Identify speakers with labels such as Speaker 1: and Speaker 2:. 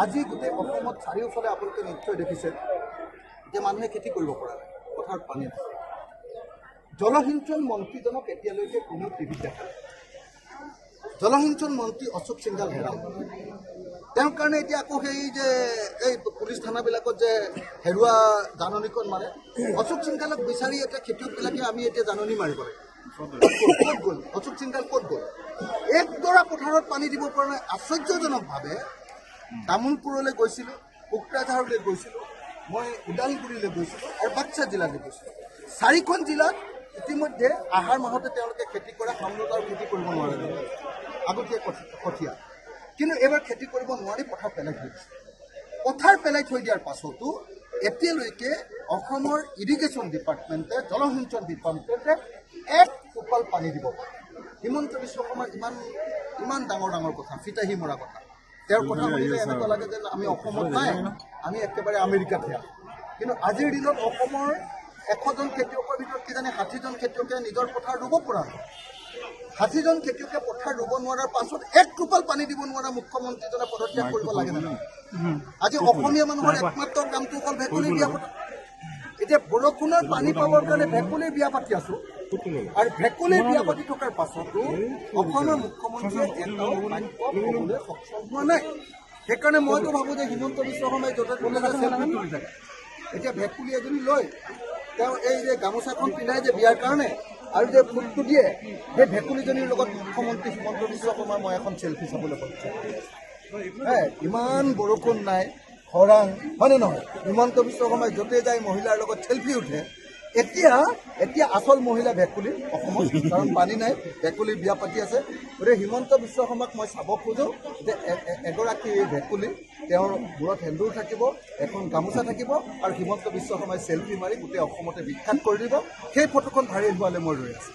Speaker 1: আজি গোটেই অসমত চাৰিওফালে আপোনালোকে নিশ্চয় দেখিছে যে মানুহে খেতি কৰিব পৰা নাই, পথাৰত পানী নাই। জলসিঞ্চন মন্ত্ৰীজনক এতিয়ালৈকে কোনো টিভিত দেখা নাই। জলসিঞ্চন মন্ত্ৰী অশোক সিংঘাল হেৰাল। তেওঁৰ কাৰণে এতিয়া আকৌ সেই যে এই পুলিচ থানাবিলাকত যে হেৰুৱা জাননীখন মাৰে, অশোক সিংঘালক বিচাৰি এতিয়া খেতিয়কবিলাকে আমি এতিয়া জাননী মাৰিব লাগে। ক'ত গ'ল অশোক সিংঘাল, ক'ত গ'ল? একডৰা পথাৰত পানী দিব পৰা নাই। আশ্চৰ্যজনকভাৱে তামোলপুৰলৈ গৈছিলোঁ, কোকৰাঝাৰলৈ গৈছিলোঁ, মই ওদালগুৰিলৈ গৈছিলোঁ আৰু বাক্সা জিলালৈ গৈছিলোঁ। চাৰিখন জিলাত ইতিমধ্যে আহাৰ মাহতে তেওঁলোকে খেতি কৰা, শাওণত আৰু খেতি কৰিব নোৱাৰে আগতীয়া কঠীয়া। কিন্তু এইবাৰ খেতি কৰিব নোৱাৰি পথাৰ পেলাই থৈ দিছে। পথাৰ পেলাই থৈ দিয়াৰ পাছতো এতিয়ালৈকে অসমৰ ইৰিগেশ্যন ডিপাৰ্টমেণ্টে, জলসিঞ্চন ডিপাৰ্টমেণ্টে এক টোপাল পানী দিব পাৰে। হিমন্ত বিশ্ব শৰ্মাৰ ইমান ডাঙৰ ডাঙৰ কথা, ফিতাহী মৰা কথা। তেওঁৰ কথা শুনিলে এনেকুৱা লাগে যেন আমি অসমত নাই, আমি একেবাৰে আমেৰিকাতহে আছোঁ। কিন্তু আজিৰ দিনত অসমৰ 100জন খেতিয়কৰ ভিতৰত কিজানি 60জন খেতিয়কে নিজৰ পথাৰ ৰুব পৰা নাই। 60জন খেতিয়কে পথাৰ ৰুব নোৱাৰাৰ পাছত এক টোপাল পানী দিব নোৱাৰা মুখ্যমন্ত্ৰীজনে পদত্যাগ কৰিব লাগে নে? আজি অসমীয়া মানুহৰ একমাত্ৰ কামটো হ'ল ভেকুলীৰ বিয়া পতা। এতিয়া বৰষুণৰ পানী পাবৰ কাৰণে ভেকুলীৰ বিয়া পাতি আছোঁ, আৰু ভেকুলীৰ বিয়া পাতি থকাৰ পাছতো অসমৰ মুখ্যমন্ত্ৰীয়ে এটাও বাক্য ক'বলৈ সক্ষম হোৱা নাই। সেইকাৰণে মইতো ভাবোঁ যে হিমন্ত বিশ্ব শৰ্মাই য'তে ত'তে চেল্ফি তুলি থাকে। এতিয়া ভেকুলী এজনী লৈ তেওঁ এই যে গামোচাখন পিন্ধাই যে বিয়াৰ কাৰণে আৰু যে ফুটটো দিয়ে, সেই ভেকুলীজনীৰ লগত মুখ্যমন্ত্ৰী হিমন্ত বিশ্ব শৰ্মাৰ মই এখন চেল্ফি চাবলৈ পাইছোঁ। ইমান বৰষুণ নাই, খৰাং, হয়নে নহয়? হিমন্ত বিশ্ব শৰ্মাই য'তে যায় মহিলাৰ লগত চেল্ফি উঠে। এতিয়া আচল মহিলা ভেকুলী অসমত, কাৰণ পানী নাই, ভেকুলীৰ বিয়া পাতি আছে। গতিকে হিমন্ত বিশ্ব শৰ্মাক মই চাব খোজোঁ যে এগৰাকী ভেকুলী, তেওঁৰ মূৰত সেন্দুৰ থাকিব, এখন গামোচা থাকিব, আৰু হিমন্ত বিশ্ব শৰ্মাই চেল্ফি মাৰি গোটেই অসমতে বিখ্যাত কৰি দিব। সেই ফটোখন ভাইৰেল হোৱালৈ মই ৰৈ আছোঁ।